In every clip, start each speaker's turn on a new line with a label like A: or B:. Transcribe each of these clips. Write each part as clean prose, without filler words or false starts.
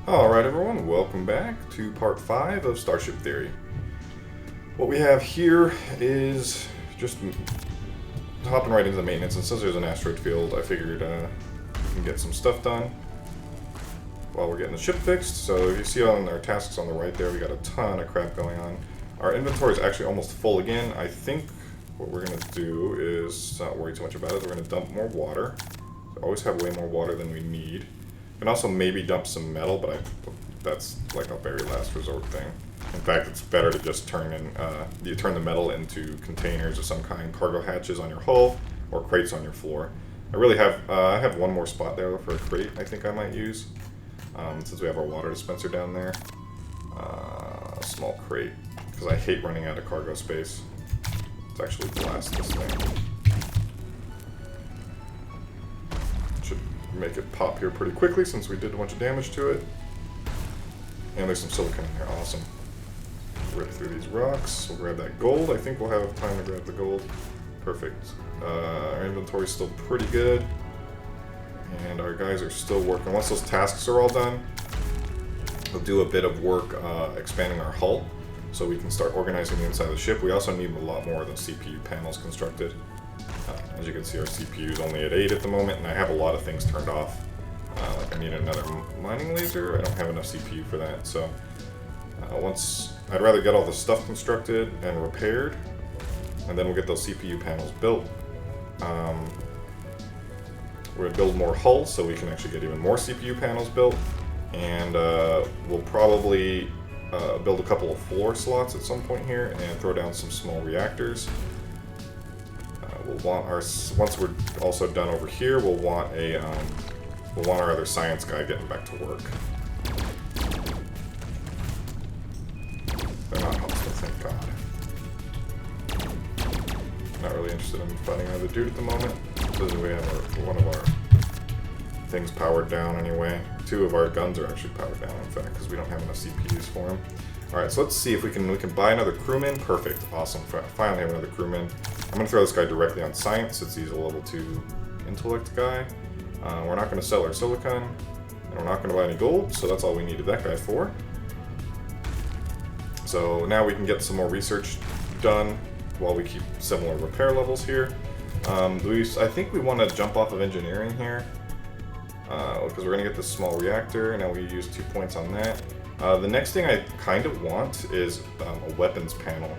A: Alright everyone, welcome back to part 5 of Starship Theory. What we have here is just hopping right into the maintenance, and since there's an asteroid field, I figured we can get some stuff done while we're getting the ship fixed. So if you see on our tasks on the right there, we got a ton of crap going on. Our inventory is actually almost full again. I think what we're going to do is not worry too much about it. We're going to dump more water. We always have way more water than we need. We can also maybe dump some metal, but that's like a very last resort thing. In fact, it's better to just turn the metal into containers of some kind, cargo hatches on your hull, or crates on your floor. I have one more spot there for a crate I think I might use, since we have our water dispenser down there. A small crate, because I hate running out of cargo space. Let's actually blast this thing. Should make it pop here pretty quickly since we did a bunch of damage to it. And there's some silicon in here, awesome. Rip through these rocks, we'll grab that gold. I think we'll have time to grab the gold. Perfect. Our inventory's still pretty good. And our guys are still working. Once those tasks are all done, we'll do a bit of work expanding our hull so we can start organizing the inside of the ship. We also need a lot more of the CPU panels constructed. As you can see, our CPU is only at 8 at the moment, and I have a lot of things turned off. Like I need another mining laser. I don't have enough CPU for that, so I'd rather get all the stuff constructed and repaired, and then we'll get those CPU panels built. We're gonna build more hulls so we can actually get even more CPU panels built, and we'll probably build a couple of floor slots at some point here and throw down some small reactors. Once we're also done over here, we'll want our other science guy getting back to work. They're not hostile, thank God. Not really interested in fighting another dude at the moment, because we have one of our things powered down anyway. 2 of our guns are actually powered down, in fact, because we don't have enough CPUs for them. Alright, so let's see if we can buy another crewman. Perfect, awesome. Finally have another crewman. I'm going to throw this guy directly on science since he's a level 2 intellect guy. We're not going to sell our silicon, and we're not going to buy any gold, so that's all we needed that guy for. So now we can get some more research done while we keep similar repair levels here. I think we want to jump off of engineering here, because we're going to get this small reactor. Now we use 2 points on that. The next thing I kind of want is a weapons panel,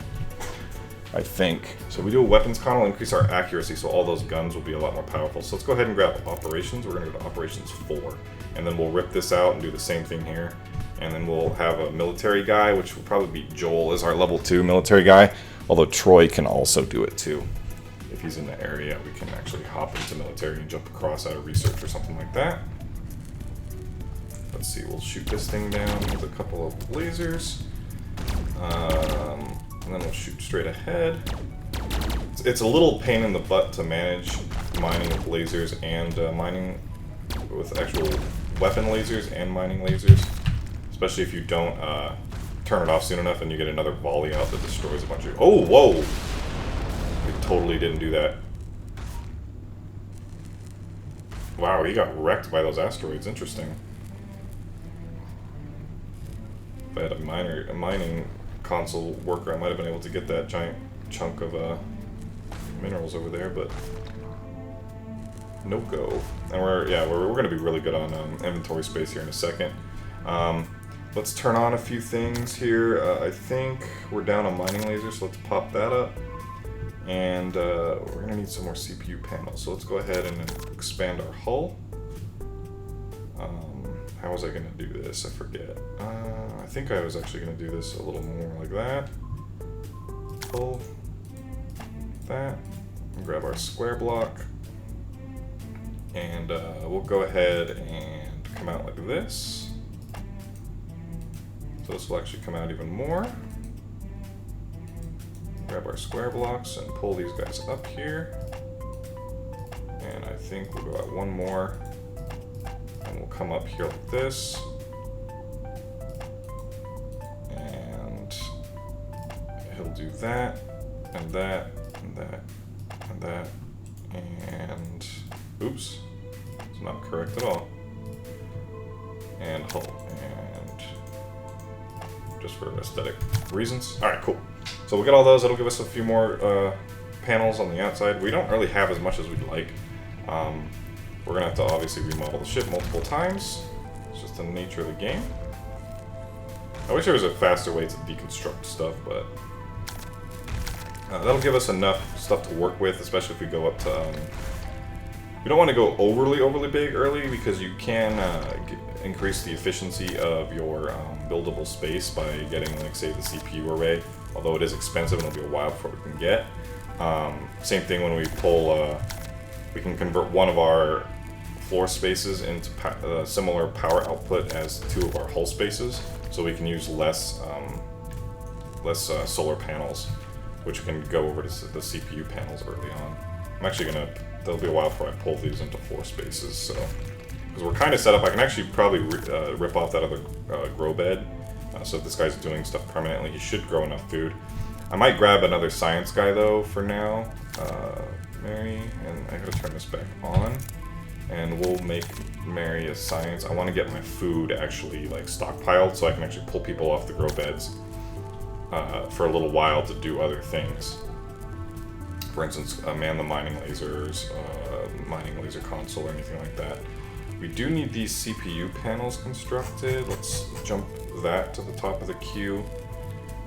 A: I think. So we do a weapons panel, increase our accuracy, so all those guns will be a lot more powerful. So let's go ahead and grab operations. We're going to go to operations 4, and then we'll rip this out and do the same thing here. And then we'll have a military guy, which will probably be Joel as our level 2 military guy, although Troy can also do it too. If he's in the area, we can actually hop into military and jump across out of research or something like that. Let's see, we'll shoot this thing down with a couple of lasers. And then we'll shoot straight ahead. It's a little pain in the butt to manage mining with lasers and mining with actual weapon lasers and mining lasers. Especially if you don't turn it off soon enough and you get another volley out that destroys a bunch of... Oh, whoa! We totally didn't do that. Wow, he got wrecked by those asteroids. Interesting. If I had a mining console worker, I might have been able to get that giant chunk of minerals over there, but no go. And we're going to be really good on inventory space here in a second. Let's turn on a few things here. I think we're down on mining lasers, so let's pop that up. And we're going to need some more CPU panels, so let's go ahead and expand our hull. How was I going to do this? I forget. I think I was actually going to do this a little more like that. Pull that. And grab our square block. And we'll go ahead and come out like this. So this will actually come out even more. Grab our square blocks and pull these guys up here. And I think we'll go out one more. And we'll come up here like this. And he'll do that, and that, and that, and that, and oops, it's not correct at all. And hull, just for aesthetic reasons. All right, cool. So we'll get all those. That'll give us a few more panels on the outside. We don't really have as much as we'd like. We're gonna have to obviously remodel the ship multiple times. It's just the nature of the game. I wish there was a faster way to deconstruct stuff, but that'll give us enough stuff to work with, especially if we go up to... you don't want to go overly big early, because you can increase the efficiency of your buildable space by getting, like, say, the CPU array, although it is expensive and it'll be a while before we can get. Same thing when we pull... we can convert one of our floor spaces into similar power output as 2 of our hull spaces, so we can use less solar panels, which can go over to the CPU panels early on. I'm actually gonna, there'll be a while before I pull these into floor spaces, so, because we're kind of set up, I can actually probably rip off that other grow bed, so if this guy's doing stuff permanently, he should grow enough food. I might grab another science guy though for now, Mary, and I gotta turn this back on, and we'll make Mary a science. I want to get my food actually like stockpiled so I can actually pull people off the grow beds for a little while to do other things. For instance, man the mining lasers, mining laser console, or anything like that. We do need these CPU panels constructed. Let's jump that to the top of the queue.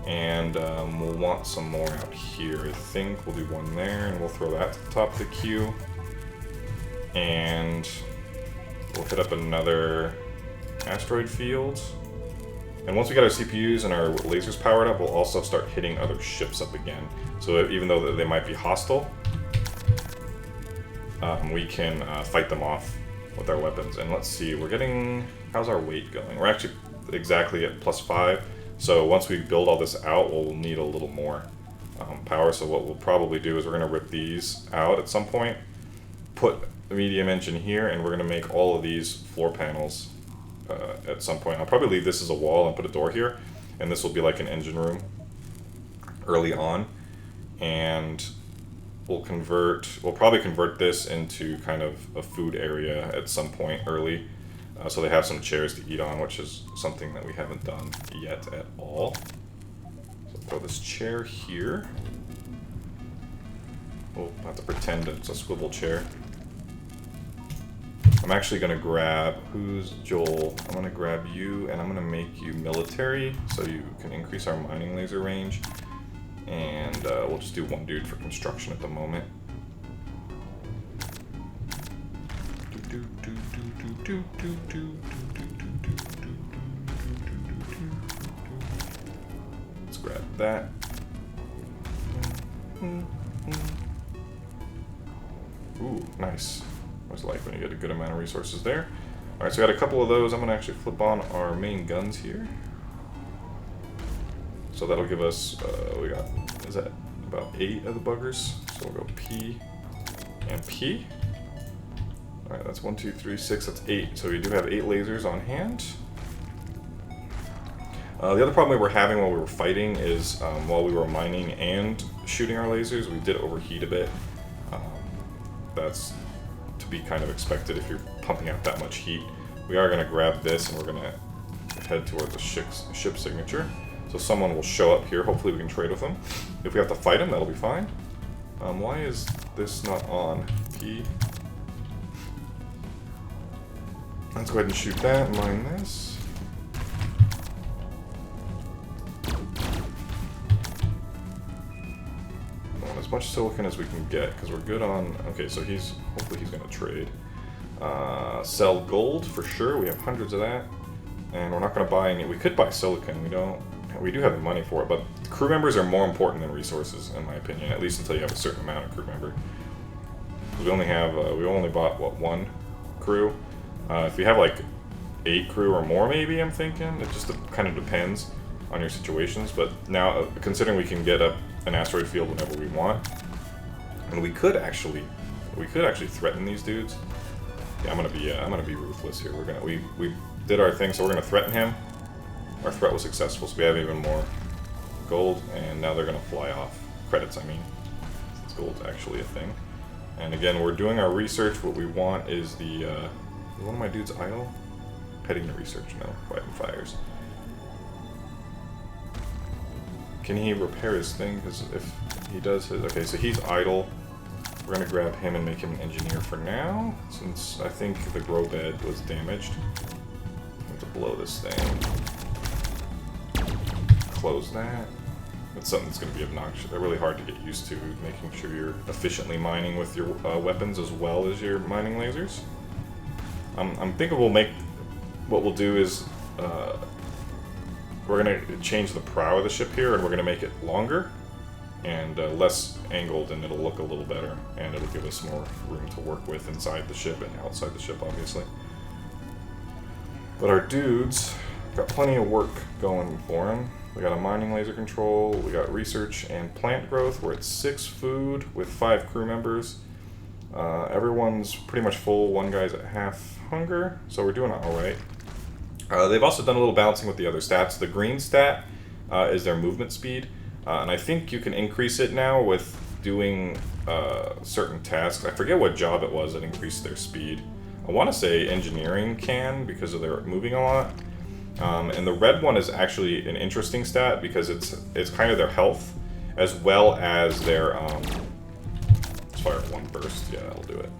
A: And we'll want some more out here. I think we'll do one there, and we'll throw that to the top of the queue. And we'll hit up another asteroid field. And once we get our CPUs and our lasers powered up, we'll also start hitting other ships up again. So even though they might be hostile, we can fight them off with our weapons. And let's see, we're getting... how's our weight going? We're actually exactly at +5. So once we build all this out, we'll need a little more power. So what we'll probably do is we're going to rip these out at some point, put the medium engine here, and we're going to make all of these floor panels at some point. I'll probably leave this as a wall and put a door here, and this will be like an engine room early on. And we'll probably convert this into kind of a food area at some point early. So they have some chairs to eat on, which is something that we haven't done yet at all. So throw this chair here. We'll have to pretend it's a swivel chair. I'm actually going to grab, who's Joel? I'm going to grab you, and I'm going to make you military, so you can increase our mining laser range. And we'll just do one dude for construction at the moment. Let's grab that. Ooh, nice. Always like when you get a good amount of resources there. Alright, so we got a couple of those. I'm going to actually flip on our main guns here. So that'll give us, we got, is that about 8 of the buggers? So we'll go P and P. Alright, that's 1, 2, 3, 6, that's 8. So we do have 8 lasers on hand. The other problem we were having while we were fighting is while we were mining and shooting our lasers, we did overheat a bit. That's to be kind of expected if you're pumping out that much heat. We are going to grab this and we're going to head towards the ship signature. So someone will show up here. Hopefully we can trade with them. If we have to fight him, that'll be fine. Why is this not on? P. Let's go ahead and shoot that, mine this. I want as much silicon as we can get, because we're good on... Okay, so hopefully he's going to trade. Sell gold, for sure, we have hundreds of that. And we're not going to buy any... We could buy silicon, we do have the money for it, but crew members are more important than resources, in my opinion, at least until you have a certain amount of crew member. We only bought, what, 1 crew? If you have like 8 crew or more, maybe, I'm thinking. It just kind of depends on your situations. But now, considering we can get an asteroid field whenever we want, and we could actually threaten these dudes. Yeah, I'm gonna be ruthless here. We did our thing, so we're gonna threaten him. Our threat was successful, so we have even more gold, and now they're gonna fly off. Credits, I mean. Since gold's actually a thing. And again, we're doing our research. What we want is the is one of my dudes idle? Heading to research, no. Fighting fires. Can he repair his thing? Because if he does his... Okay, so he's idle. We're going to grab him and make him an engineer for now, since I think the grow bed was damaged. I have to blow this thing. Close that. That's something that's going to be obnoxious. They're really hard to get used to, making sure you're efficiently mining with your weapons as well as your mining lasers. I'm thinking we'll make... What we'll do is... we're going to change the prow of the ship here, and we're going to make it longer and less angled, and it'll look a little better, and it'll give us more room to work with inside the ship and outside the ship, obviously. But our dudes got plenty of work going for them. We got a mining laser control, we got research and plant growth. We're at 6 food with 5 crew members. Everyone's pretty much full. One guy's at half hunger, so we're doing alright. They've also done a little balancing with the other stats. The green stat is their movement speed. And I think you can increase it now with doing certain tasks. I forget what job it was that increased their speed. I want to say engineering can, because of their moving a lot. And the red one is actually an interesting stat because it's kind of their health as well as their let's fire 1 burst. Yeah, that'll do it.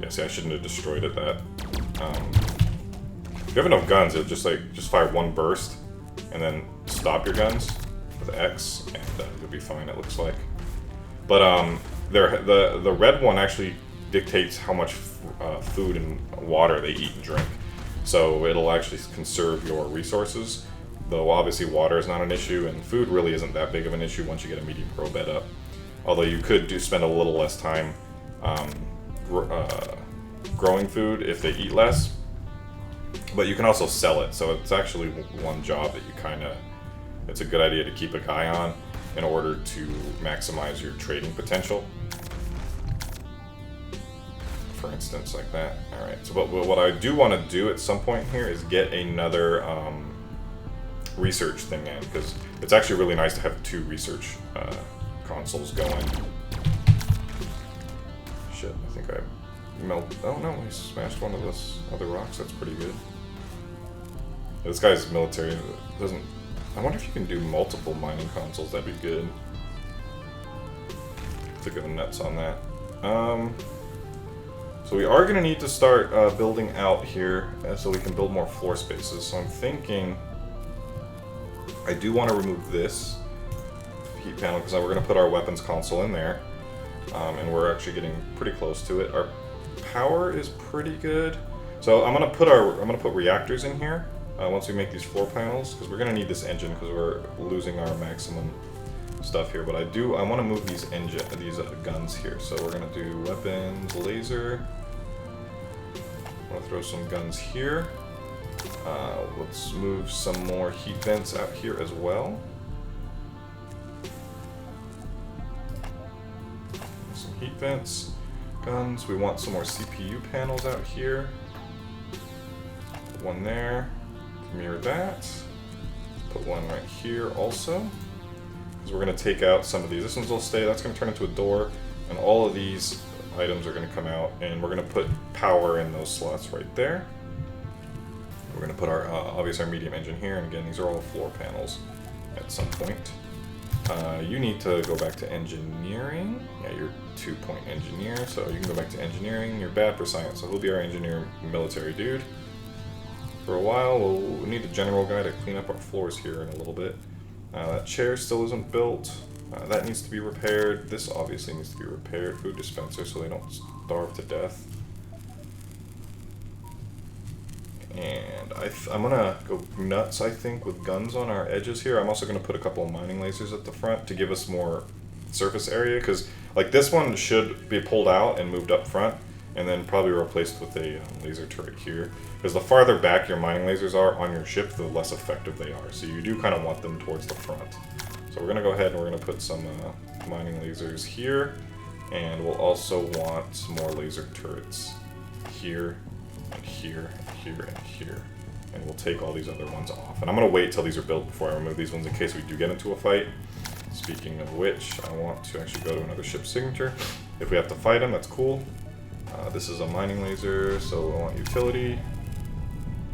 A: Yeah, see, I shouldn't have destroyed it that. If you have enough guns, it'll just fire 1 burst and then stop your guns with X, and you'll be fine, it looks like. But the red one actually dictates how much food and water they eat and drink. So it'll actually conserve your resources, though obviously water is not an issue, and food really isn't that big of an issue once you get a medium grow bed up. Although you could spend a little less time growing food if they eat less, but you can also sell it, so it's actually one job that you it's a good idea to keep an eye on in order to maximize your trading potential. For instance, like that. Alright, so what I do want to do at some point here is get another research thing in, because it's actually really nice to have 2 research consoles going. Shit, I think I oh no, he smashed one of those other rocks. That's pretty good. This guy's military doesn't... I wonder if you can do multiple mining consoles. That'd be good. To go nuts on that. So we are going to need to start building out here so we can build more floor spaces. So I'm thinking I do want to remove this heat panel because we're going to put our weapons console in there, and we're actually getting pretty close to it. Our power is pretty good, so I'm going to put reactors in here once we make these floor panels, because we're going to need this engine because we're losing our maximum stuff here. But I want to move these guns here. So we're going to do weapons, laser. I'm going to throw some guns here. Let's move some more heat vents out here as well. Some heat vents, guns. We want some more CPU panels out here. Put one there. Mirror that. Put one right here also. Because we're going to take out some of these. This ones will stay. That's going to turn into a door. And all of these items are going to come out. And we're going to put power in those slots right there. We're going to put our, obviously our medium engine here. And again, these are all floor panels at some point. You need to go back to engineering. Yeah, you're 2-point engineer. So you can go back to engineering. You're bad for science. So he'll be our engineer military dude. For a while, we'll need a general guy to clean up our floors here in a little bit. That chair still isn't built. That needs to be repaired. This obviously needs to be repaired. Food dispenser so they don't starve to death. And I'm gonna go nuts, I think, with guns on our edges here. I'm also gonna put a couple of mining lasers at the front to give us more surface area, because like this one should be pulled out and moved up front, and then probably replaced with a laser turret here. Because the farther back your mining lasers are on your ship, the less effective they are. So you do kind of want them towards the front. So we're going to go ahead and we're going to put some mining lasers here. And we'll also want some more laser turrets here, and here, and here, and here. And we'll take all these other ones off. And I'm going to wait till these are built before I remove these ones in case we do get into a fight. Speaking of which, I want to actually go to another ship signature. If we have to fight them, that's cool. This is a mining laser, so I want utility.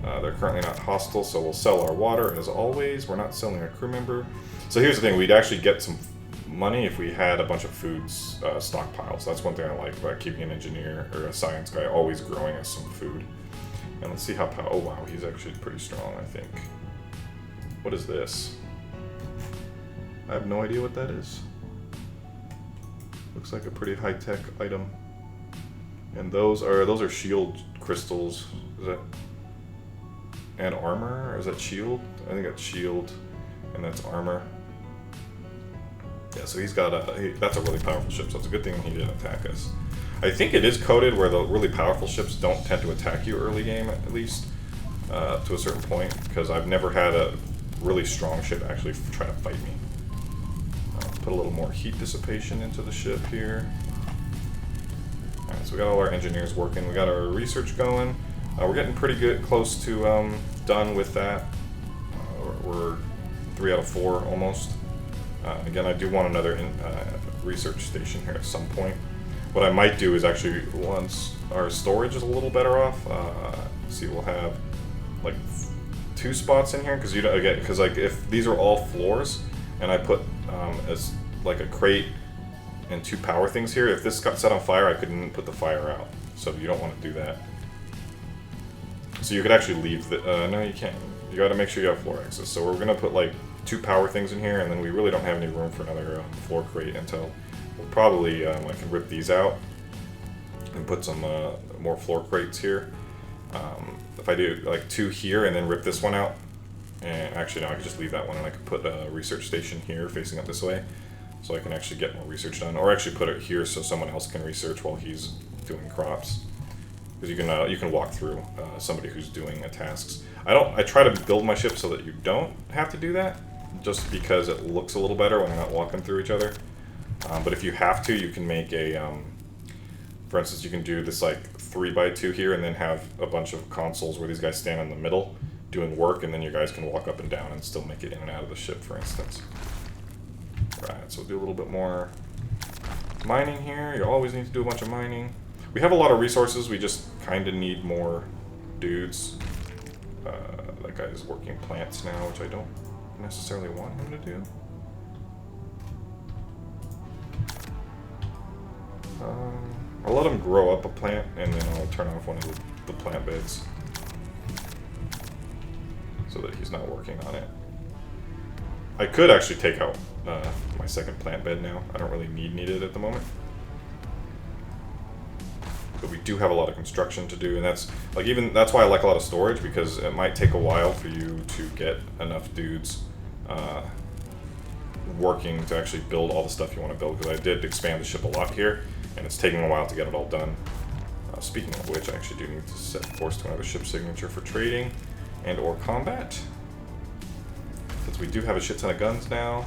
A: They're currently not hostile, so we'll sell our water as always. We're not selling a crew member. So here's the thing, we'd actually get some money if we had a bunch of foods stockpiles. That's one thing I like about keeping an engineer or a science guy always growing us some food. And let's see how oh wow, he's actually pretty strong, I think. What is this? I have no idea what that is. Looks like a pretty high-tech item. And those are shield crystals. Is that and armor? Or is that shield? I think that's shield and that's armor. Yeah, so he's got that's a really powerful ship, so it's a good thing he didn't attack us. I think it is coded where the really powerful ships don't tend to attack you early game, at least, to a certain point, because I've never had a really strong ship actually try to fight me. Put a little more heat dissipation into the ship here. Alright, so we got all our engineers working, we got our research going. We're getting pretty good, close to done with that. We're 3 out of 4 almost. Again, I do want another research station here at some point. What I might do is actually, once our storage is a little better off, see, we'll have like 2 spots in here, because you don't, again, because like if these are all floors, and I put as like a crate and 2 power things here, if this got set on fire, I couldn't put the fire out. So you don't want to do that. So you could actually leave the, no you can't. You got to make sure you have floor access. So we're gonna put like 2 power things in here, and then we really don't have any room for another floor crate until we'll probably I can rip these out and put some more floor crates here. If I do like 2 here and then rip this one out, and actually no, I could just leave that one and I could put a research station here facing up this way, so I can actually get more research done, or actually put it here so someone else can research while he's doing crops. Because you can walk through somebody who's doing tasks. I try to build my ship so that you don't have to do that, just because it looks a little better when they're not walking through each other. But if you have to, you can make a, for instance, you can do this like 3x2 here, and then have a bunch of consoles where these guys stand in the middle doing work, and then you guys can walk up and down and still make it in and out of the ship, for instance. Right, so we'll do a little bit more mining here. You always need to do a bunch of mining. We have a lot of resources, we just kind of need more dudes. That guy is working plants now, which I don't necessarily want him to do. I'll let him grow up a plant, and then I'll turn off one of the plant beds so that he's not working on it. I could actually take out my second plant bed now. I don't really need it at the moment. But we do have a lot of construction to do, and that's why I like a lot of storage, because it might take a while for you to get enough dudes working to actually build all the stuff you want to build, because I did expand the ship a lot here, and it's taking a while to get it all done. Speaking of which, I actually do need to set course to another ship signature for trading and or combat, since we do have a shit ton of guns now,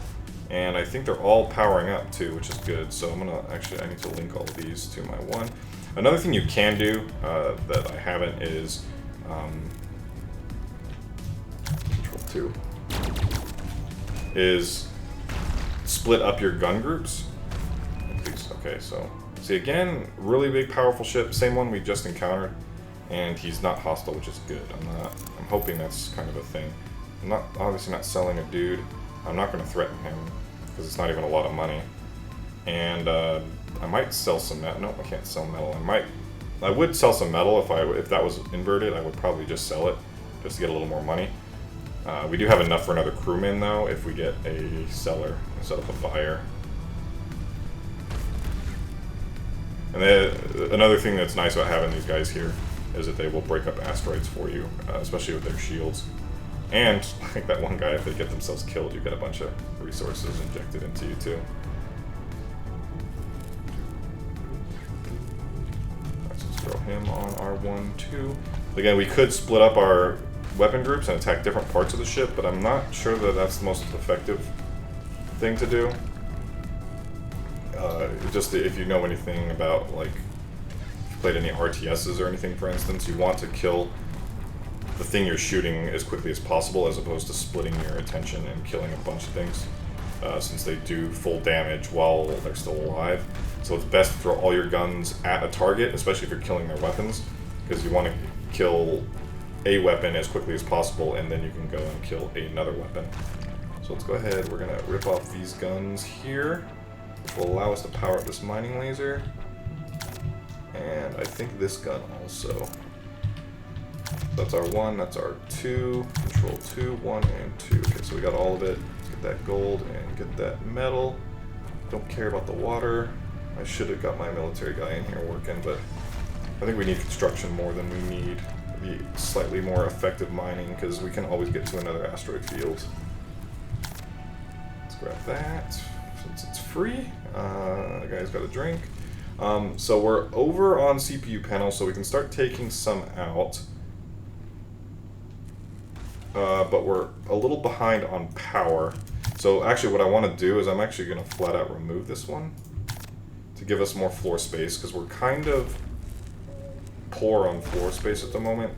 A: and I think they're all powering up too, which is good. So I need to link all of these to my one. Another thing you can do that I haven't is Control 2 is split up your gun groups. Okay, so see again, really big powerful ship, same one we just encountered, and he's not hostile, which is good. I'm hoping that's kind of a thing. I'm obviously not selling a dude. I'm not going to threaten him because it's not even a lot of money. And I might sell some metal. Nope, I can't sell metal. I would sell some metal if that was inverted. I would probably just sell it just to get a little more money. We do have enough for another crewman though if we get a seller instead of a buyer. And then another thing that's nice about having these guys here is that they will break up asteroids for you, especially with their shields. And like that one guy, if they get themselves killed, you get a bunch of resources injected into you too. Let's just throw him on R1, 2. Again, we could split up our weapon groups and attack different parts of the ship, but I'm not sure that that's the most effective thing to do. Just if you know anything about, like, if you played any RTSs or anything, for instance, you want to kill the thing you're shooting as quickly as possible, as opposed to splitting your attention and killing a bunch of things, since they do full damage while they're still alive. So it's best to throw all your guns at a target, especially if you're killing their weapons, because you want to kill a weapon as quickly as possible, and then you can go and kill another weapon. So let's go ahead, we're gonna rip off these guns here, which will allow us to power up this mining laser. And I think this gun also. That's our 1, that's our 2, control 2, 1 and 2. Okay, so we got all of it. Let's get that gold and get that metal. Don't care about the water. I should have got my military guy in here working, but I think we need construction more than we need the slightly more effective mining, because we can always get to another asteroid field. Let's grab that, since it's free. The guy's got a drink. So we're over on CPU panel, so we can start taking some out. But we're a little behind on power. So actually what I want to do is I'm actually going to flat out remove this one to give us more floor space, because we're kind of poor on floor space at the moment.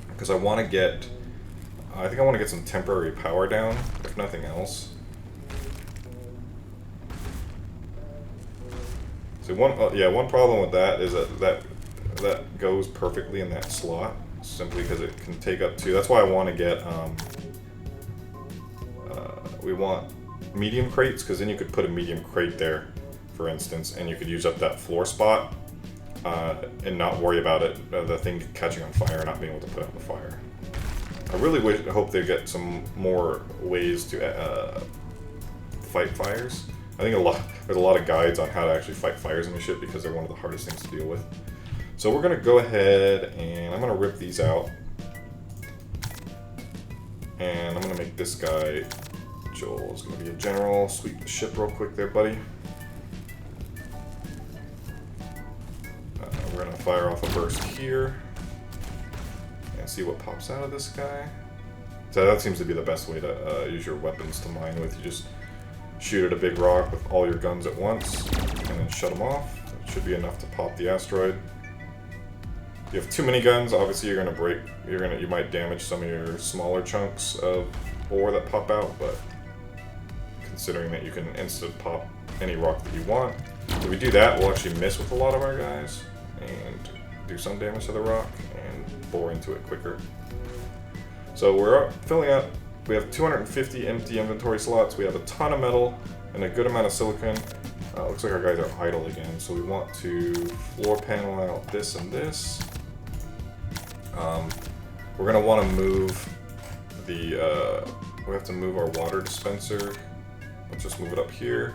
A: Because I think I want to get some temporary power down, if nothing else. So one problem with that is that goes perfectly in that slot, simply because it can take up to. That's why I want to get we want medium crates, because then you could put a medium crate there, for instance, and you could use up that floor spot and not worry about it, the thing catching on fire and not being able to put out the fire. I really hope they get some more ways to fight fires. I think there's a lot of guides on how to actually fight fires in the ship, because they're one of the hardest things to deal with. So we're going to go ahead and I'm going to rip these out. And I'm going to make this guy, Joel, is going to be a general. Sweep the ship real quick there, buddy. We're going to fire off a burst here. And see what pops out of this guy. So that seems to be the best way to use your weapons to mine with. You just shoot at a big rock with all your guns at once, and then shut them off. That should be enough to pop the asteroid. If you have too many guns, obviously you're gonna break. You might damage some of your smaller chunks of ore that pop out. But considering that you can instant pop any rock that you want, if we do that, we'll actually miss with a lot of our guys and do some damage to the rock and bore into it quicker. So we're filling up. We have 250 empty inventory slots. We have a ton of metal and a good amount of silicon. Looks like our guys are idle again, so we want to floor panel out this and this. We're gonna want to move the. We have to move our water dispenser. Let's just move it up here.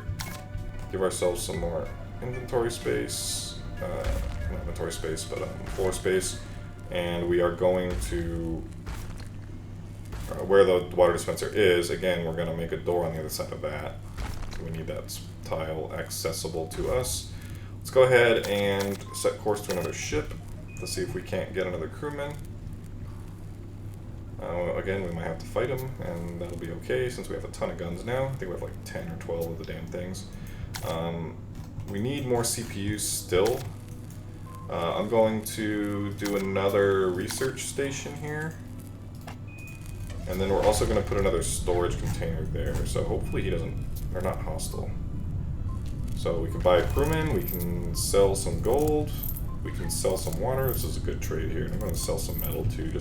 A: Give ourselves some more inventory space. Not inventory space, but floor space. And we are going to. Where the water dispenser is, again, we're going to make a door on the other side of that. So we need that tile accessible to us. Let's go ahead and set course to another ship to see if we can't get another crewman. Again, we might have to fight him, and that'll be okay since we have a ton of guns now. I think we have like 10 or 12 of the damn things. We need more CPUs still. I'm going to do another research station here. And then we're also going to put another storage container there, so hopefully they're not hostile. So we can buy a crewman, we can sell some gold, we can sell some water. This is a good trade here. And I'm going to sell some metal too,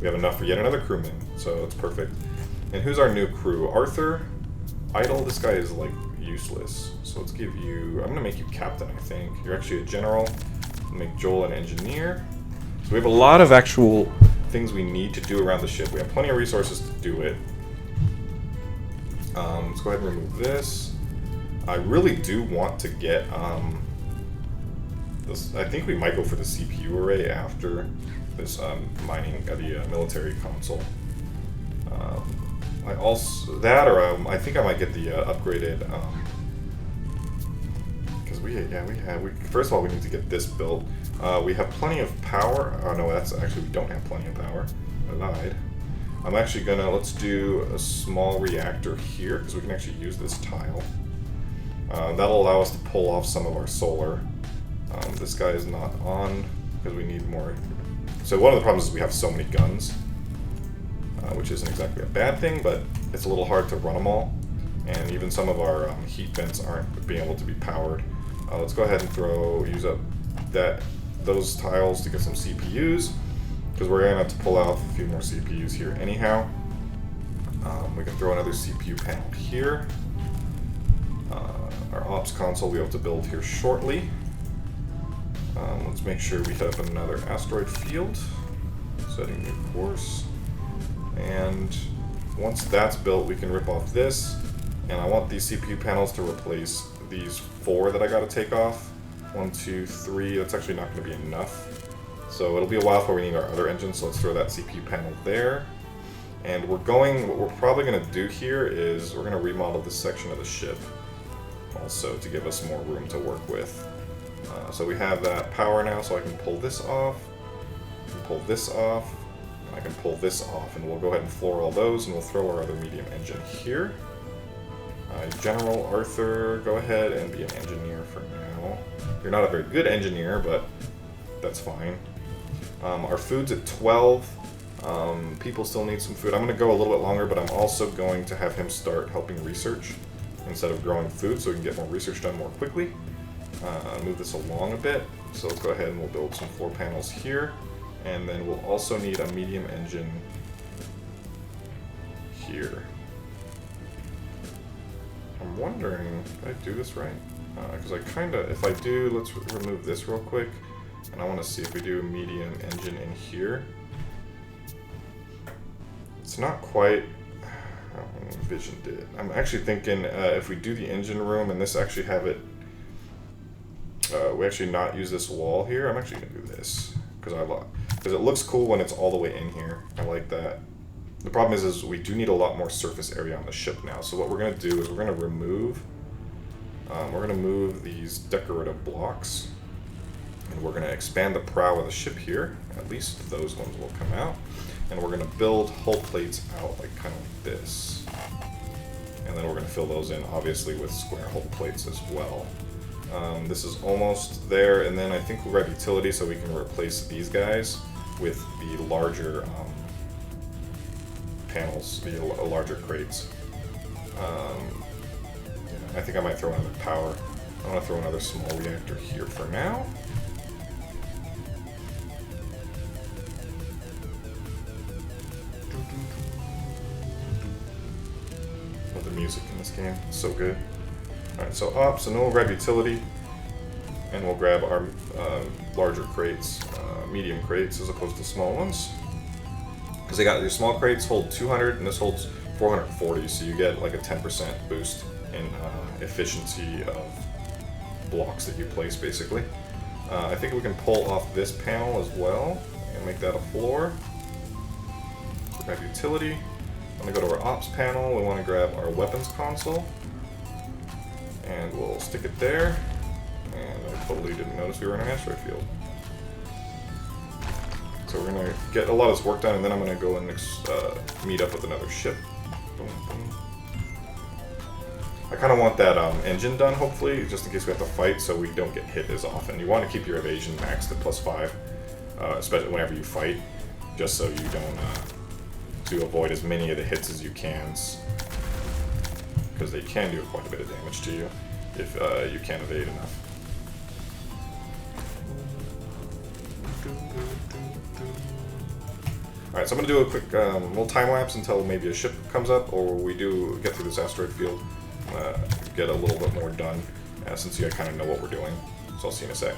A: we have enough for yet another crewman, so it's perfect. And who's our new crew? Arthur, idle, this guy is like useless. So let's give you, I'm going to make you captain, I think. You're actually a general. I'll make Joel an engineer. So we have a lot of actual things we need to do around the ship. We have plenty of resources to do it. Let's go ahead and remove this. I really do want to get this. I think we might go for the CPU array after this mining the military console. I also I think I might get the upgraded because we first of all we need to get this built. We have plenty of power. Oh no, that's actually we don't have plenty of power. I lied. I'm actually gonna let's do a small reactor here because we can actually use this tile. That'll allow us to pull off some of our solar. This guy is not on because we need more. So one of the problems is we have so many guns, which isn't exactly a bad thing, but it's a little hard to run them all. And even some of our heat vents aren't being able to be powered. Let's go ahead and use up those tiles to get some CPUs. because we're going to have to pull out a few more CPUs here anyhow. We can throw another CPU panel here. Our ops console we have to build here shortly. Let's make sure we hit up another asteroid field. Setting new course. And once that's built, we can rip off this. And I want these CPU panels to replace these 4 that I got to take off. 1, 2, 3. That's actually not going to be enough. So it'll be a while before we need our other engine. So let's throw that CPU panel there. And what we're probably going to do here is we're going to remodel this section of the ship also to give us more room to work with. So we have that power now, so I can pull this off, I can pull this off, and I can pull this off, and we'll go ahead and floor all those, and we'll throw our other medium engine here. General Arthur, go ahead and be an engineer for now. You're not a very good engineer, but that's fine. Our food's at 12. People still need some food. I'm going to go a little bit longer, but I'm also going to have him start helping research instead of growing food so we can get more research done more quickly. Move this along a bit. So let's go ahead and we'll build some floor panels here. And then we'll also need a medium engine here. I'm wondering, did I do this right? Because I kind of, if I do, let's remove this real quick. And I want to see if we do a medium engine in here. It's not quite how I envisioned it. I'm actually thinking if we do the engine room and this actually have it, we actually not use this wall here. I'm actually going to do this because it looks cool when it's all the way in here. I like that. The problem is we do need a lot more surface area on the ship now. So what we're going to do is we're going to move these decorative blocks, and we're going to expand the prow of the ship here. At least those ones will come out. And we're going to build hull plates out like kind of like this. And then we're going to fill those in obviously with square hull plates as well. This is almost there, and then I think we'll grab utility so we can replace these guys with the larger panels, the larger crates. I think I might throw another power. I'm going to throw another small reactor here for now. Love the music in this game, it's so good. Alright, so ops, and then we'll grab utility, and we'll grab our larger crates, medium crates as opposed to small ones. Because they got your small crates hold 200 and this holds 440, so you get like a 10% boost in efficiency of blocks that you place basically. I think we can pull off this panel as well and make that a floor. So grab utility. I'm going to go to our ops panel. We want to grab our weapons console. And we'll stick it there. And I totally didn't notice we were in an asteroid field. So we're going to get a lot of this work done, and then I'm going to go and meet up with another ship. Boom, boom. I kind of want that engine done, hopefully, just in case we have to fight so we don't get hit as often. You want to keep your evasion maxed at +5, especially whenever you fight, just so you don't, to avoid as many of the hits as you can, because they can do quite a bit of damage to you if you can't evade enough. Alright, so I'm going to do a quick little time lapse until maybe a ship comes up, or we do get through this asteroid field, get a little bit more done, since you kind of know what we're doing. So I'll see you in a sec.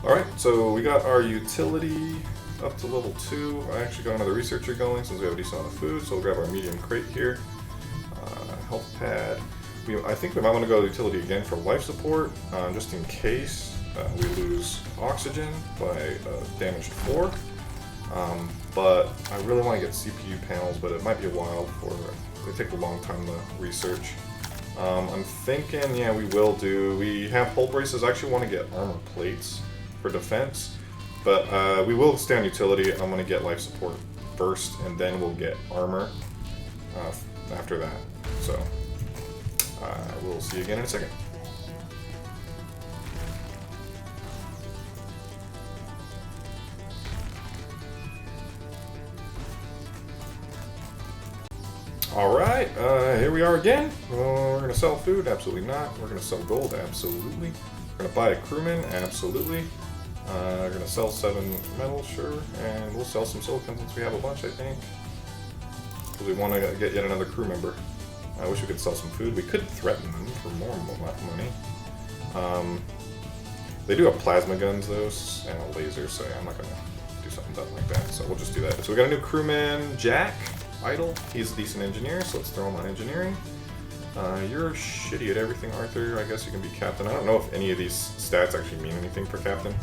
A: Alright, so we got our utility up to level 2. I actually got another researcher going since we have a decent amount of food, so we'll grab our medium crate here. Health pad. I think we might want to go to utility again for life support, just in case we lose oxygen by damaged 4. But I really want to get CPU panels, but it might be a while before they take a long time to research. I'm thinking, yeah, we have hull braces. I actually want to get armor plates for defense, but we will stay on utility. I'm going to get life support first, and then we'll get armor after that. So We'll see you again in a second. Alright, here we are again. We're going to sell food? Absolutely not. We're going to sell gold? Absolutely. We're going to buy a crewman? Absolutely. We're going to sell 7 metal? Sure. And we'll sell some silicon since we have a bunch, I think. Because we want to get yet another crew member. I wish we could sell some food. We could threaten them for more money. They do have plasma guns, though, and a laser, so yeah, I'm not going to do something dumb like that. So we'll just do that. So we got a new crewman, Jack. Idle. He's a decent engineer, so let's throw him on engineering. You're shitty at everything, Arthur. I guess you can be captain. I don't know if any of these stats actually mean anything for captain,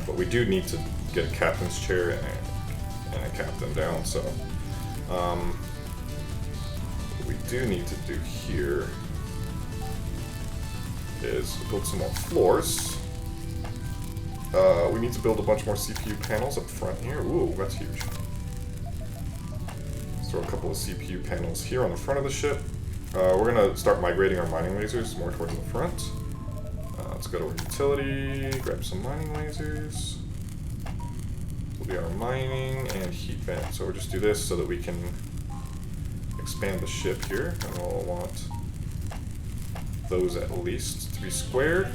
A: but we do need to get a captain's chair and a captain down, so what we do need to do here is build some more floors. We need to build a bunch more CPU panels up front here. Ooh, that's huge. Throw a couple of CPU panels here on the front of the ship. We're going to start migrating our mining lasers more towards the front. Let's go to our utility, grab some mining lasers. Will be our mining and heat vent. So we'll just do this so that we can expand the ship here. And we'll want those at least to be squared.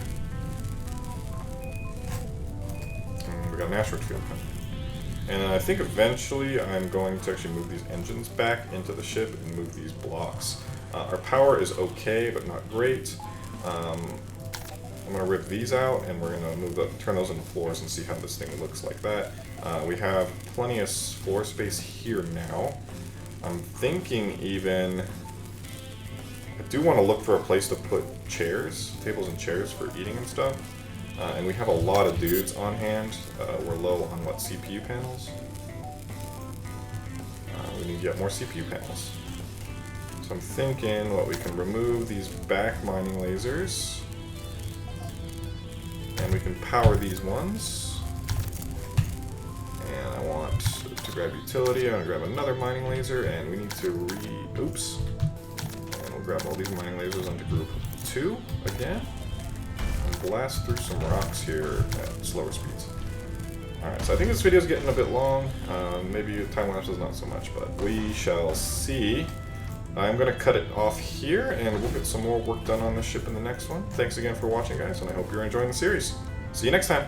A: And we got an asteroid field coming. And I think eventually I'm going to actually move these engines back into the ship and move these blocks. Our power is okay, but not great. I'm going to rip these out, and we're going to turn those into floors and see how this thing looks like that. We have plenty of floor space here now. I'm thinking even... I do want to look for a place to put chairs, tables and chairs for eating and stuff. And we have a lot of dudes on hand. We're low on what, CPU panels? We need to get more CPU panels. So I'm thinking what we can remove these back mining lasers. And we can power these ones. And I want to grab utility. I'm going to grab another mining laser, and we need to oops. And we'll grab all these mining lasers onto group 2 again. Blast through some rocks here at slower speeds. Alright, so I think this video is getting a bit long. Maybe time lapse is not so much, but we shall see. I'm going to cut it off here, and we'll get some more work done on this ship in the next one. Thanks again for watching, guys, and I hope you're enjoying the series. See you next time!